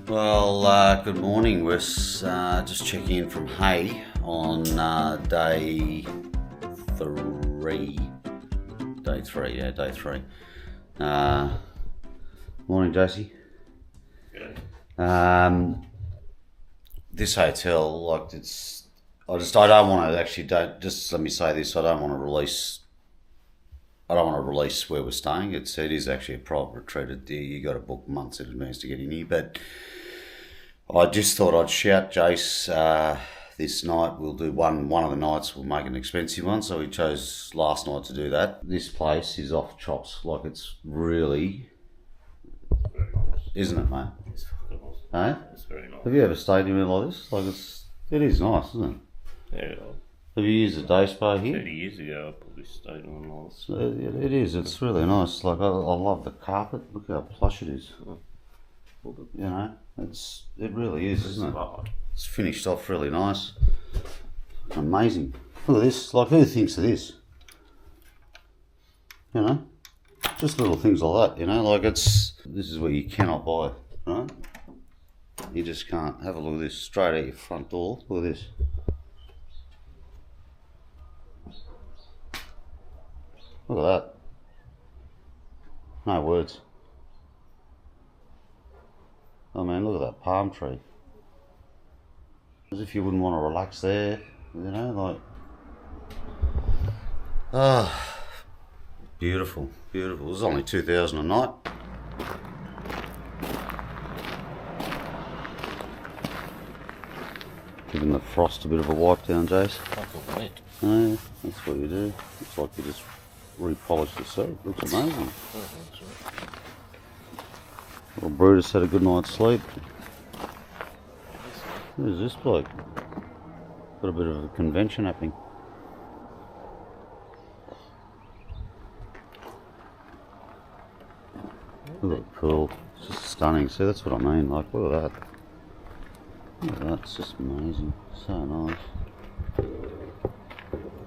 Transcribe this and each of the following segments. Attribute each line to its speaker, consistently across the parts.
Speaker 1: Well, good morning. We're just checking in from Hay on day three. Day three. Morning, Josie.
Speaker 2: Good.
Speaker 1: This hotel, like, I don't want to actually. Let me say this. I don't want to release where we're staying. It is actually a private retreat. You got to book months in advance to get in here. But I just thought I'd shout Jace. This night we'll do one of the nights. We'll make an expensive one. So we chose last night to do that. This place is off chops. Like, it's really, isn't it, mate?
Speaker 2: It's fucking awesome.
Speaker 1: Hey?
Speaker 2: It's very nice.
Speaker 1: Have you ever stayed anywhere like this? Like, it is nice, isn't it?
Speaker 2: Yeah.
Speaker 1: Have you used a day spa here?
Speaker 2: 30 years ago, I probably stayed on one of
Speaker 1: So it is. It's really nice. Like, I love the carpet. Look how plush it is. You know, it really is, isn't it? It's finished off really nice. Amazing. Look at this. Like, who thinks of this? You know, just little things like that. You know, like, this is where you cannot buy, right? You just can't. Have a look at this. Straight out your front door. Look at this. Look at that. No words. I mean, look at that palm tree. As if you wouldn't want to relax there, you know, like. Ah, beautiful, beautiful. It was only $2,000 a night. Giving the frost a bit of a wipe down, Jace.
Speaker 2: Fucking wet.
Speaker 1: No, that's what you do. Looks like you just repolished the seat. Looks amazing. Well, Brutus had a good night's sleep. Who is this bloke? Got a bit of a convention happening. Look at the pool. It's just stunning. See, that's what I mean. Like, look at that. Look at that. It's just amazing. So nice.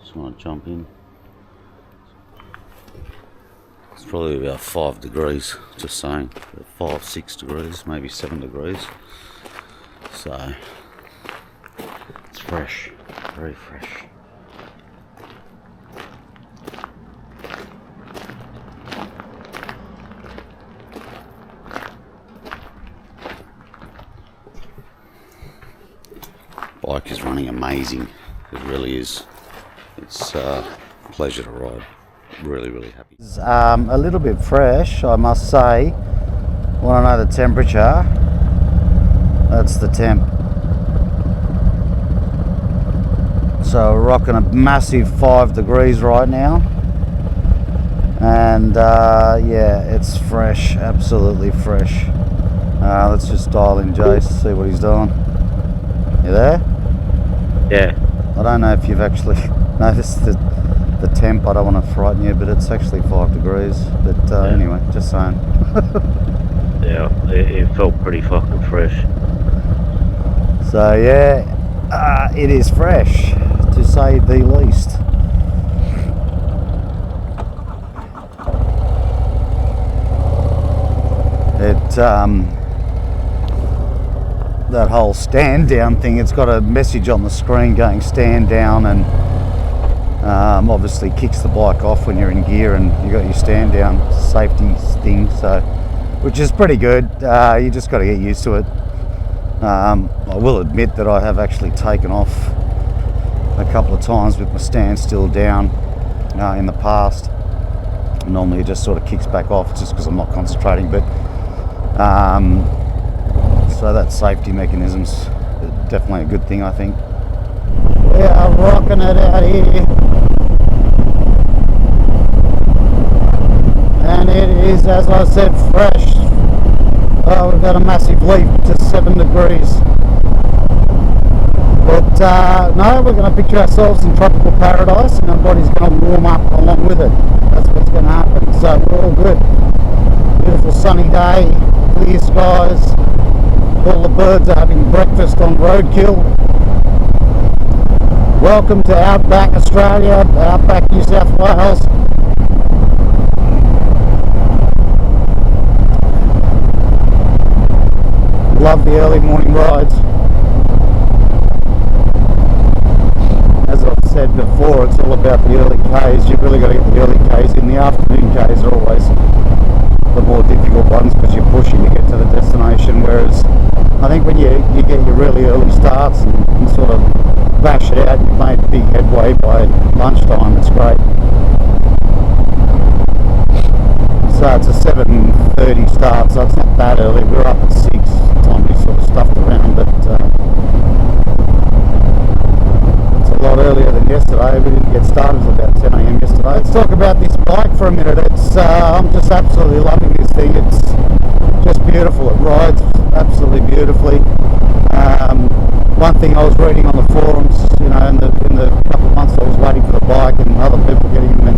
Speaker 1: Just want to jump in. It's probably about 5 degrees, just saying. 5, 6 degrees, maybe 7 degrees. So, it's fresh, very fresh. Bike is running amazing, it really is. It's a pleasure to ride. Really, really happy.
Speaker 3: A little bit fresh, I must say. Want to know the temperature? That's the temp. So we're rocking a massive 5 degrees right now, and yeah, it's fresh, absolutely fresh. Let's just dial in Jace, see what he's doing. You there?
Speaker 2: Yeah.
Speaker 3: I don't know if you've actually noticed the temp. I don't want to frighten you, but it's actually 5 degrees. But
Speaker 2: Yeah.
Speaker 3: Anyway, just saying.
Speaker 2: Yeah, it felt pretty fucking fresh.
Speaker 3: So yeah, it is fresh, to say the least. That whole stand down thing, it's got a message on the screen going stand down, and obviously kicks the bike off when you're in gear and you got your stand down safety thing, so which is pretty good. You just got to get used to it. I will admit that I have actually taken off a couple of times with my stand still down in the past. Normally it just sort of kicks back off just because I'm not concentrating, but so that safety mechanism's definitely a good thing, I think. We are rocking it out here, and it is, as I said, fresh. Oh, we've got a massive leap to 7 degrees. But no, we're going to picture ourselves in tropical paradise, and our body's going to warm up along with it. That's what's going to happen. So we're all good. Beautiful sunny day, clear skies. All the birds are having breakfast on roadkill. Welcome to Outback Australia, Outback New South Wales. love the early morning rides. As I've said before, it's all about the early Ks. You've really got to get the early Ks in. The afternoon Ks are always the more difficult ones because you're pushing to get to the destination, whereas I think when you get your really early starts and sort of bash it out, you've made big headway by lunchtime. It's great. So it's a 7:30 start, so it's not that early. We're up at 6 time we sort of stuffed around, but it's a lot earlier than yesterday. We didn't get started until about 10 AM yesterday. Let's talk about this bike for a minute. I'm just absolutely loving this thing. It's just beautiful. It rides absolutely beautifully. One thing I was reading on the forums, in the couple of months I was waiting for the bike and other people getting them in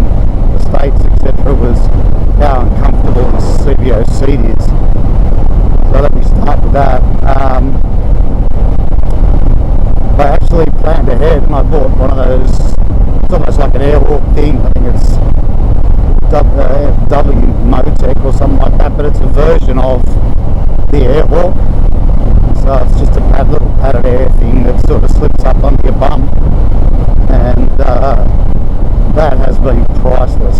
Speaker 3: the States, etc., was how uncomfortable the CVO seat is. So let me start with that. I actually planned ahead and I bought one of those, it's almost like an airwalk thing. I think it's W Motec or something like that, but it's a version of the airwalk. So it's just a little padded air thing that sort of slips up onto your bum, and that has been priceless.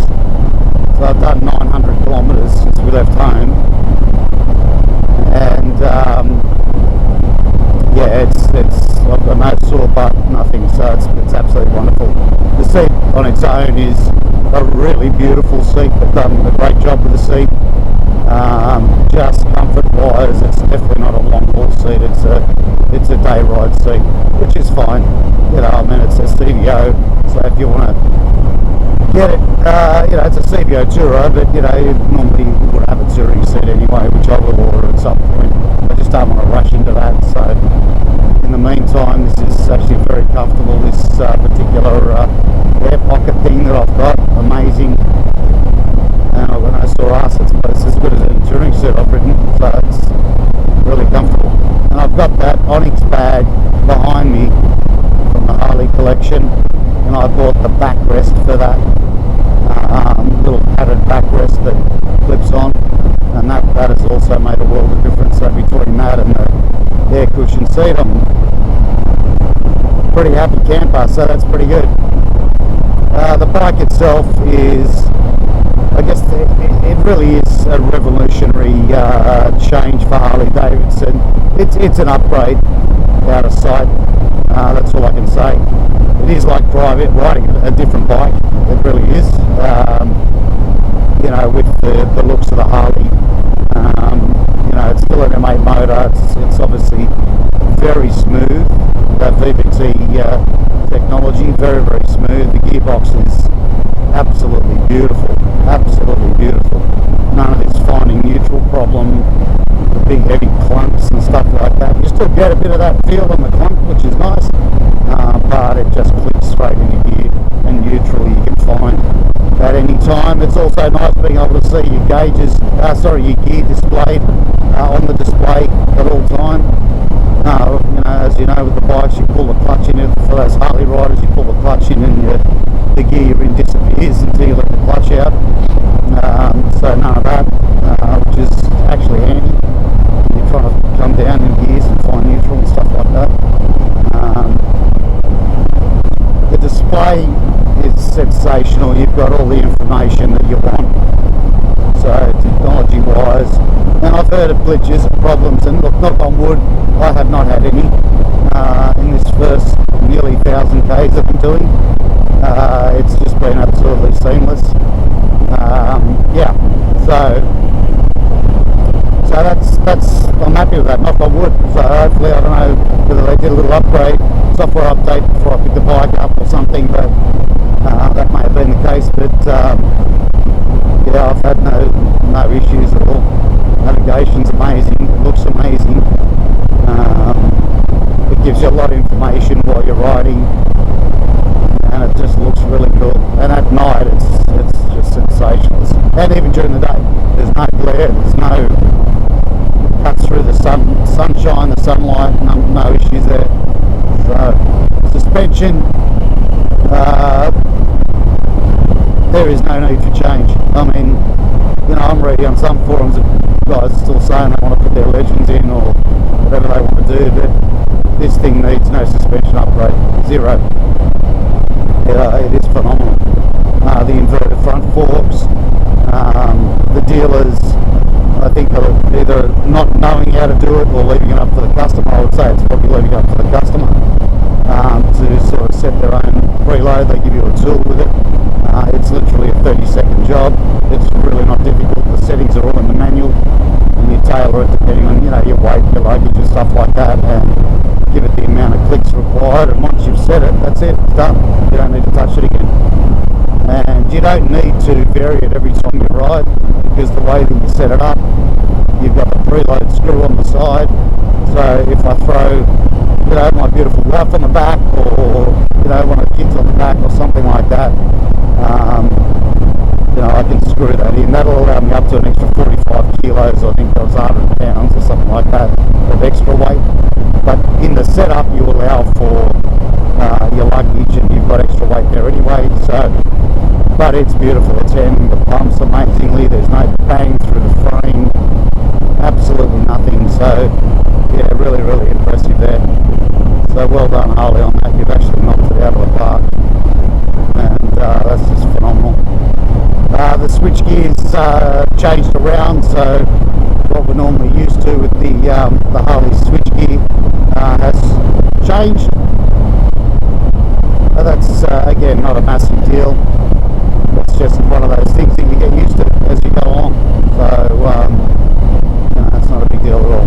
Speaker 3: So I've done 900 kilometres since we left home, and I've got no sore butt, nothing, so it's absolutely wonderful. The seat on its own is a really beautiful seat. They've done a great job with the seat. Just comfort-wise, it's definitely not a long-haul seat. It's a day ride seat, which is fine. It's a CVO, so if you want to get it, it's a CVO tourer, but you normally would have a touring seat anyway, which I will order at some point. I just don't want to rush into that. So in the meantime, this is actually very comfortable. This particular air pocket thing that I've got, amazing. And I've got no sore ass. It's as good as any touring suit I've ridden, so it's really comfortable. And I've got that Onyx bag behind me from the Harley collection, and I bought the backrest for that, little padded backrest that clips on, and that has also made a world of difference. So between that and the air cushion seat, I'm a pretty happy camper, so that's pretty good. The bike itself is, I guess it really is a revolutionary change for Harley Davidson. It's an upgrade out of sight. That's all I can say. It is like riding a different bike. It really is. With the looks of the Harley. It's still an M8 motor. It's obviously very smooth. That VVT technology, very, very smooth. The gearbox is absolutely beautiful. Absolutely beautiful. None of this finding neutral problem, the big heavy clunks and stuff like that. You still get a bit of that feel on the clunk, which is nice, but it just clicks straight into gear and neutral. You can find at any time. It's also nice being able to see your gauges, your gear displayed on the display at all time. As you know, with the bikes, you pull the clutch in. For those Harley riders, you pull the clutch in and the gear you're in disappears until you let the clutch out. So none of that, which is actually handy. You're trying to come down in gears and find neutral and stuff like that. The display is sensational. You've got all the information that you want. So technology-wise, and I've heard of glitches and problems, and look, knock on wood, I have not had any in this first nearly 1,000 Ks I've been doing. It's just been absolutely seamless. So that's I'm happy with that, knock on wood. So hopefully, I don't know whether they did a little upgrade, software update before I picked the bike up or something, but that may have been the case. But I've had no issues at all. Navigation's amazing, it looks amazing. It gives you a lot of information while you're riding, and it just looks really good. And at night, it's just sensational. And even during the day, there's no glare, there's no cuts through the sunshine, the sunlight, no issues there. So suspension, there is no need for change. I mean, I'm reading on some forums that guys are still saying they want to put their legends in or upgrade. Zero. It is phenomenal. The inverted front forks, the dealers, I think, are either not knowing how to do it or leaving it up to the customer. I would say it's probably leaving it up to the customer to sort of set their own preload. They give you a tool with it. It's literally a 30-second job. It's really not difficult. The settings are all in the manual, and you tailor it depending on, you know, your weight, your luggage and stuff like that, and give it the amount of clicks required. And once you've set it, that's it. It's done. You don't need to touch it again. And you don't need to vary it every time you ride, because the way that you set it up, you've got the preload screw on the side. So if I throw, you know, my beautiful wife on the back, or, you know, one of the kids on the back or something like that, you know, I can screw that in. That'll allow me up to an extra 45 kilos, I think that was 100 pounds or something like that of extra weight. But in the setup, you allow for your luggage, and you've got extra weight there anyway. So, but it's beautiful. It's handling the pumps amazingly. There's no bang through the frame. Absolutely nothing. So, yeah, really, really impressive there. So well done, Harley, on that. You've actually knocked it out of the park, and that's just phenomenal. The switch gears changed around, so what we're normally used to with the Harley switch gear has changed. That's again not a massive deal. It's just one of those things that you get used to as you go on. So you know, it's not a big deal at all.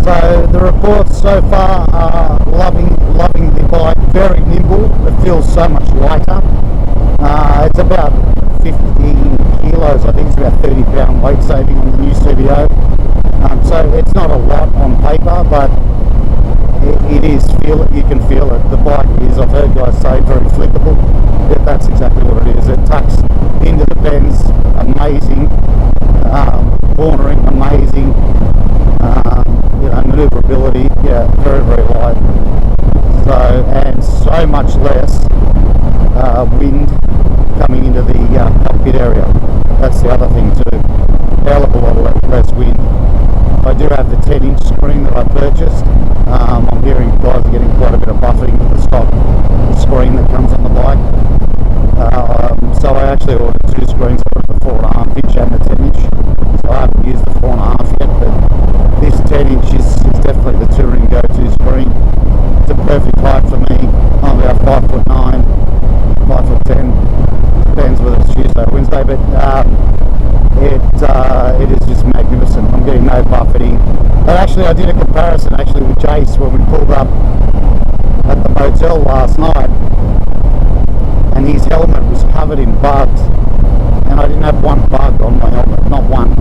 Speaker 3: So the reports so far are loving the bike. Very nimble. It feels so much lighter. It's about 15 kilos. I think it's about 30 pound weight saving on the new CVO. So it's not a lot on paper, but it is you can feel it. The bike is, I've heard guys say, very flippable. Yeah, that's exactly what it is. It tucks into the bends, amazing. Cornering, amazing. You know, maneuverability, yeah, very, very light. So, and so much less wind coming into the cockpit area. That's the other thing too. Hell of a lot less wind. I do have the 10-inch screen that I purchased. I'm hearing guys are getting quite a bit of buffeting with the stock screen that comes on the bike. So I actually ordered two screens. I ordered the 4.5 inch and the 10-inch. So I haven't used the 4.5 yet, but this 10-inch is definitely the touring go-to screen. It's a perfect height for me. I'm about 5'9", 5'10". Depends whether it's Tuesday or Wednesday, but it is just magnificent. I'm getting no buffeting. But actually, I did a comparison with Jace when we pulled up at the motel last night, and his helmet was covered in bugs, and I didn't have one bug on my helmet, not one.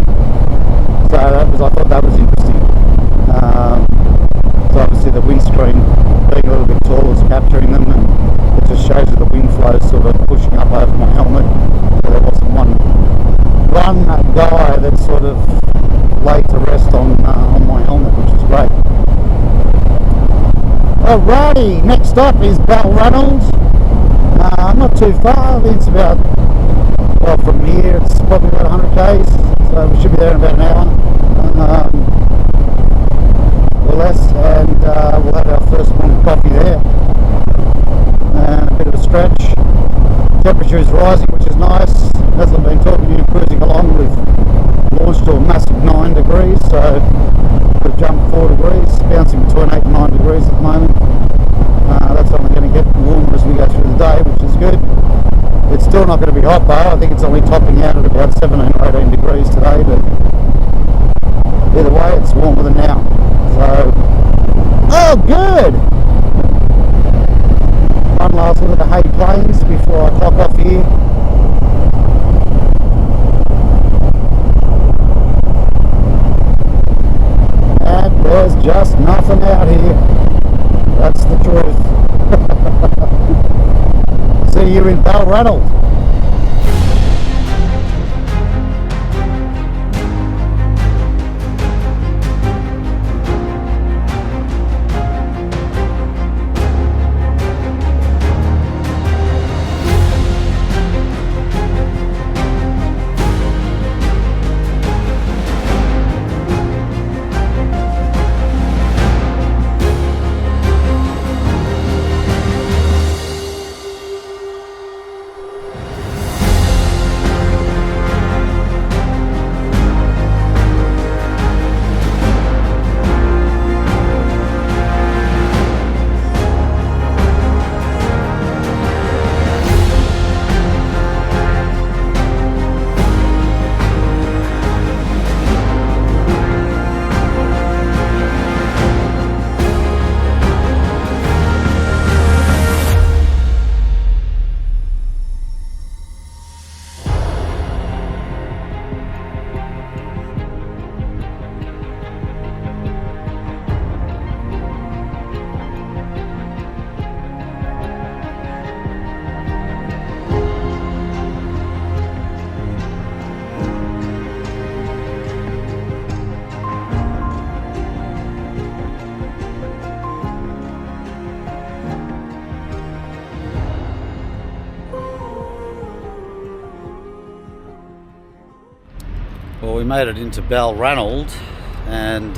Speaker 3: So I thought that was interesting. So obviously the windscreen being a little bit taller is capturing them, and it just shows that the wind flow is sort of pushing up over my helmet. So there wasn't one guy that sort of laid to rest on my helmet, which is great. Alrighty, next up is Balranald. Not too far. I think it's about, well, from here it's probably about 100 k's, so we should be there in about an hour or less, and we'll have our first morning coffee there and a bit of a stretch. Temperature is rising, which is nice. As I've been talking to you, cruising along, we've launched to a massive 9 degrees, so we've jumped 4 degrees, bouncing between 8 and 9 degrees at the moment. That's only going to get warmer as we go through the day, which is good. It's still not going to be hot though. I think it's only topping out at about 17 or 18 degrees today, but either way it's warmer than now. So, oh good! One last look at the Hay Plains before I clock off here. And there's just nothing out here. That's the truth. See you in Balranald.
Speaker 1: Well, we made it into Balranald and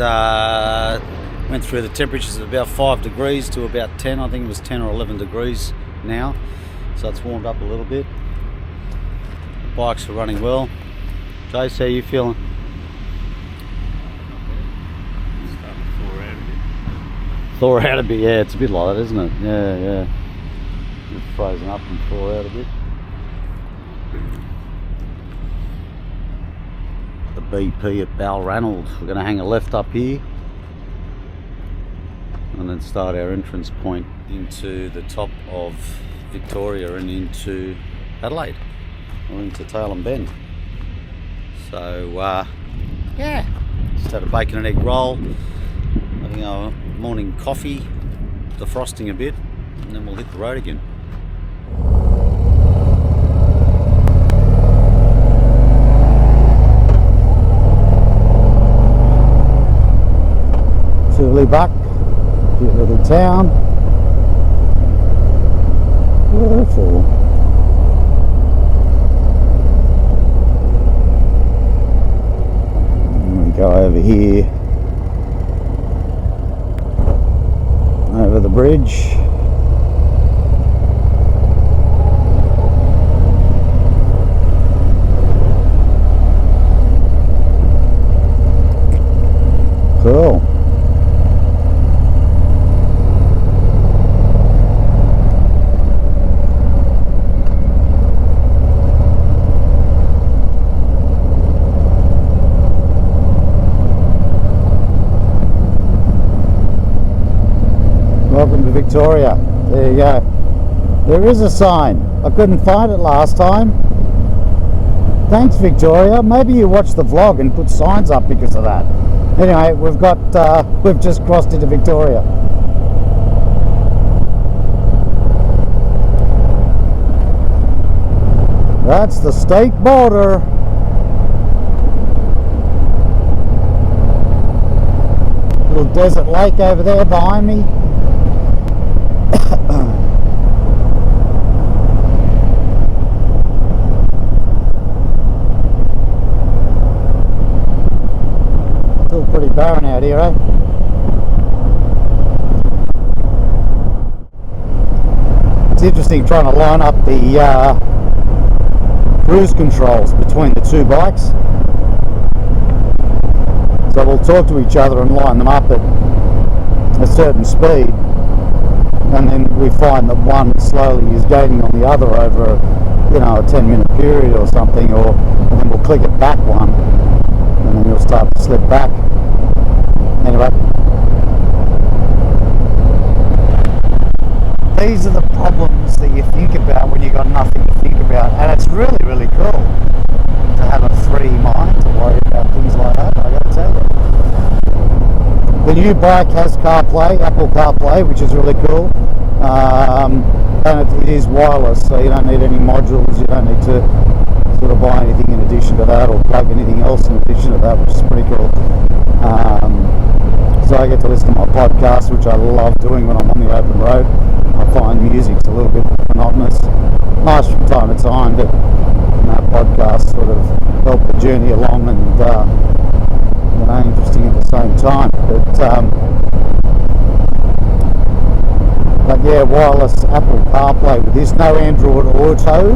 Speaker 1: went through the temperatures of about 5 degrees to about 10. I think it was 10 or 11 degrees now, so it's warmed up a little bit. The bikes are running well. Jace, how are you feeling?
Speaker 2: Starting to thaw out a bit.
Speaker 1: Thaw out a bit, yeah, it's a bit like that, isn't it? Yeah. It's frozen up and thaw out a bit. The BP at Balranald. We're going to hang a left up here and then start our entrance point into the top of Victoria and into Adelaide or into Tailem Bend. So yeah, just had a bacon and egg roll, having our morning coffee, defrosting a bit, and then we'll hit the road again.
Speaker 3: Chilly back, cute little town. Beautiful. And we go over here, over the bridge. Cool. Welcome to Victoria. There you go. There is a sign. I couldn't find it last time. Thanks, Victoria. Maybe you watched the vlog and put signs up because of that. Anyway, we've just crossed into Victoria. That's the state border. Little desert lake over there behind me. Still pretty barren out here, eh? It's interesting trying to line up the cruise controls between the two bikes. So we'll talk to each other and line them up at a certain speed, and then we find that one slowly is gaining on the other over, you know, a 10-minute period or something, and then we'll click it back one, and then you'll start to slip back. Anyway, these are the problems that you think about when you've got nothing to think about, and it's really, really cool to have a free mind to worry about things like that, I gotta tell you. The new bike has CarPlay, Apple CarPlay, which is really cool, and it is wireless, so you don't need any modules, you don't need to sort of buy anything in addition to that or plug anything else in addition to that, which is pretty cool. So I get to listen to my podcast, which I love doing when I'm on the open road. I find music's a little bit monotonous, nice from time to time, but podcasts sort of help the journey along and interesting at the same time. But yeah, wireless Apple CarPlay with this. No Android Auto,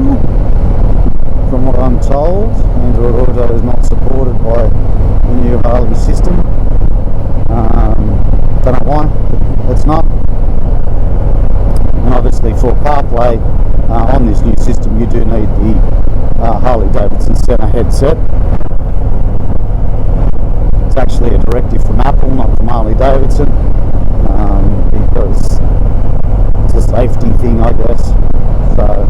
Speaker 3: from what I'm told. Android Auto is not supported by the new Harley system. Don't know why, but it's not. And obviously for CarPlay on this new system, you do need the Harley Davidson center headset. It's actually a directive from Apple, not from Harley Davidson, because it's a safety thing, I guess. So,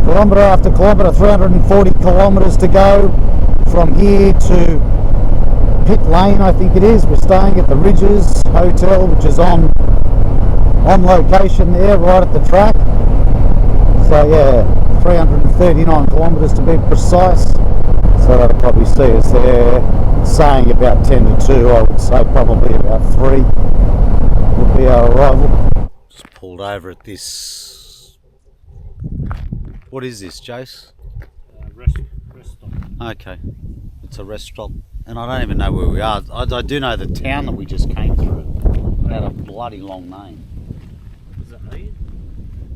Speaker 3: kilometre after kilometre, 340 kilometres to go from here to Pit Lane, I think it is. We're staying at the Ridges Hotel, which is on location there, right at the track. So yeah, 339 kilometres to be precise. So that'll probably see us there, saying about 10 to 2, I would say probably about 3 will be our arrival.
Speaker 1: Just pulled over at this, what is this, Jace?
Speaker 2: Rest
Speaker 1: Okay. It's a rest stop. And I don't even know where we are. I do know the town that we just came through. It had a bloody long name.
Speaker 2: Was it Leeds?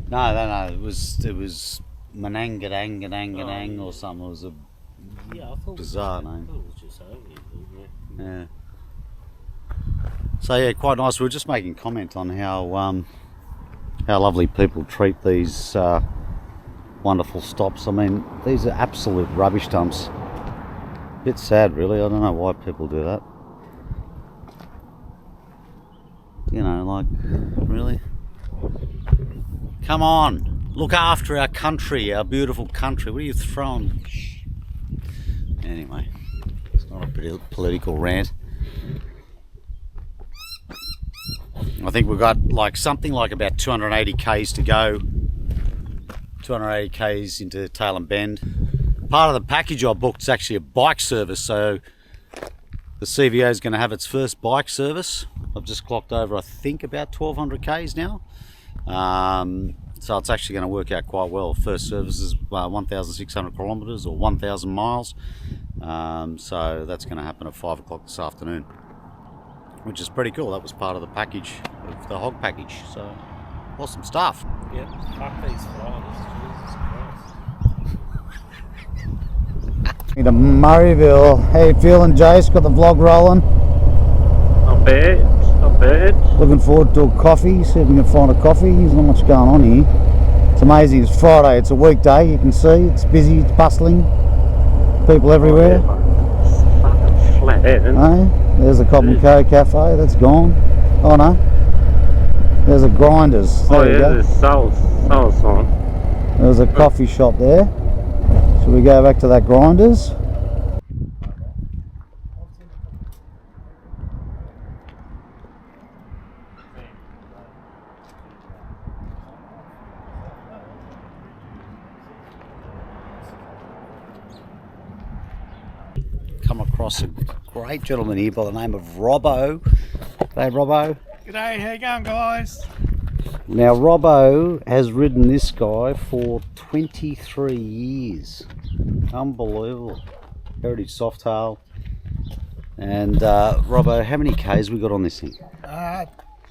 Speaker 1: No. It was Manangadangadangadang or something. It was a bizarre name.
Speaker 2: I thought it was just over.
Speaker 1: Yeah. So yeah, quite nice. We were just making comment on how lovely people treat these wonderful stops. I mean, these are absolute rubbish dumps. Bit sad, really. I don't know why people do that. You know, like, really? Come on, look after our country, our beautiful country. What are you throwing? Anyway, it's not a political rant. I think we've got like something like about 280 k's to go. 280 k's into Tailem Bend. Part of the package I booked is actually a bike service, so the CVO is going to have its first bike service. I've just clocked over, I think, about 1200 k's now. So it's actually going to work out quite well. First service is 1,600 kilometres or 1,000 miles. So that's going to happen at 5 o'clock this afternoon, which is pretty cool. That was part of the package, of the HOG package. So awesome stuff.
Speaker 2: Yeah, fuck these flies. Jesus Christ.
Speaker 3: To Murrayville. How you feeling, Jace? Got the vlog rolling?
Speaker 2: Not bad. Not bad.
Speaker 3: Looking forward to a coffee. See if we can find a coffee. There's not much going on here. It's amazing. It's Friday. It's a weekday. You can see it's busy. It's bustling. People everywhere.
Speaker 2: It's fucking flat, isn't it?
Speaker 3: Hey, there's a Cobham Co cafe. That's gone. Oh no. There's a Grinders. There you go.
Speaker 2: There's sales sign.
Speaker 3: There's a coffee shop there. Should we go back to that Grinders? Come across a great gentleman here by the name of Robbo. Hey Robbo.
Speaker 4: G'day, how you going, guys?
Speaker 3: Now Robbo has ridden this guy for 23 years. Unbelievable. Heritage Softail. And Robbo, how many Ks we got on this thing?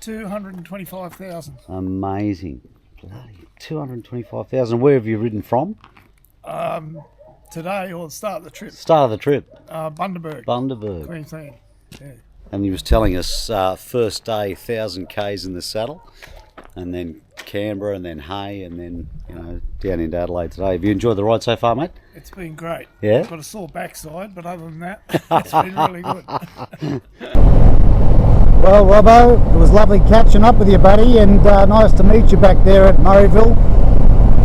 Speaker 4: 225,000.
Speaker 3: Amazing. Bloody 225,000. Where have you ridden from?
Speaker 4: Today, or the start of the trip.
Speaker 3: Start of the trip.
Speaker 4: Bundaberg, Queensland. Yeah.
Speaker 3: And he was telling us first day 1,000 Ks in the saddle, and then Canberra, and then Hay, and then down into Adelaide today. Have you enjoyed the ride so far, mate?
Speaker 4: It's been great.
Speaker 3: Yeah?
Speaker 4: Got a sore backside, but other than that, it's been really good.
Speaker 3: Well, Robbo, it was lovely catching up with you, buddy, and nice to meet you back there at Murrayville.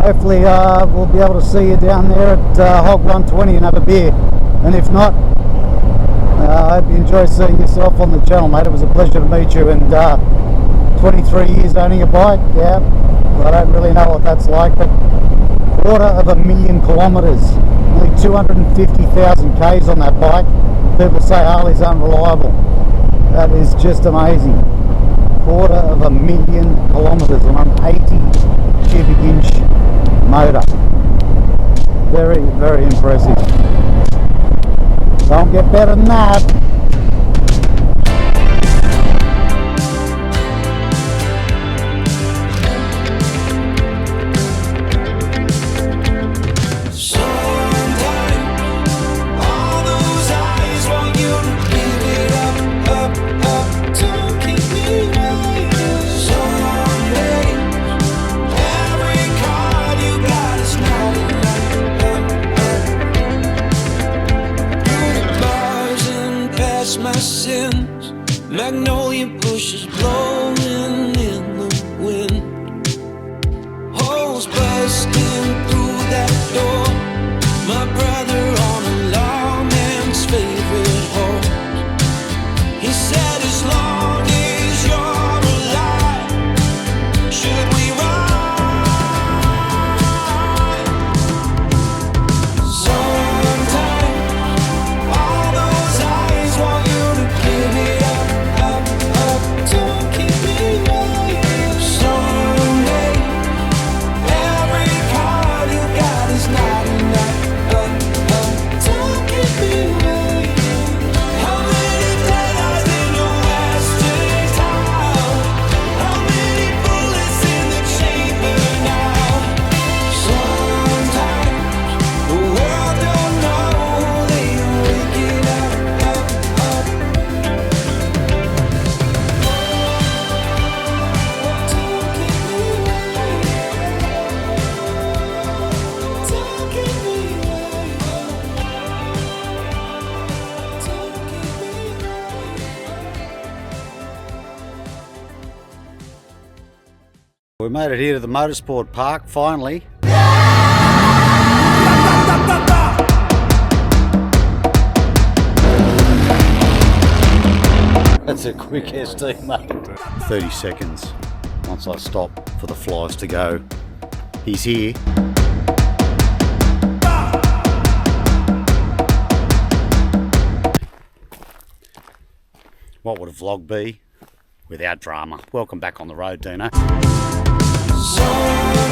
Speaker 3: Hopefully we'll be able to see you down there at HOG120 and have a beer. And if not, I hope you enjoy seeing yourself on the channel, mate. It was a pleasure to meet you. And 23 years owning a bike, yeah, I don't really know what that's like, but 250,000 kilometres, nearly 250,000 Ks on that bike. People say Harley's unreliable. That is just amazing. 250,000 kilometres on an 80 cubic inch motor. Very, very impressive. Don't get better than that.
Speaker 5: My sins, magnolia bushes blowing in the wind, holes bursting through that door. My brother on a lawman's favorite horse. He said, as long as you're alive, should we ride? Sometimes all those eyes want you to give it up, up, up. Don't keep
Speaker 1: We made it here to the motorsport park, finally. That's a quick SD, mate. 30 seconds once I stop for the flies to go. He's here. What would a vlog be without drama? Welcome back on the road, Dino.
Speaker 5: So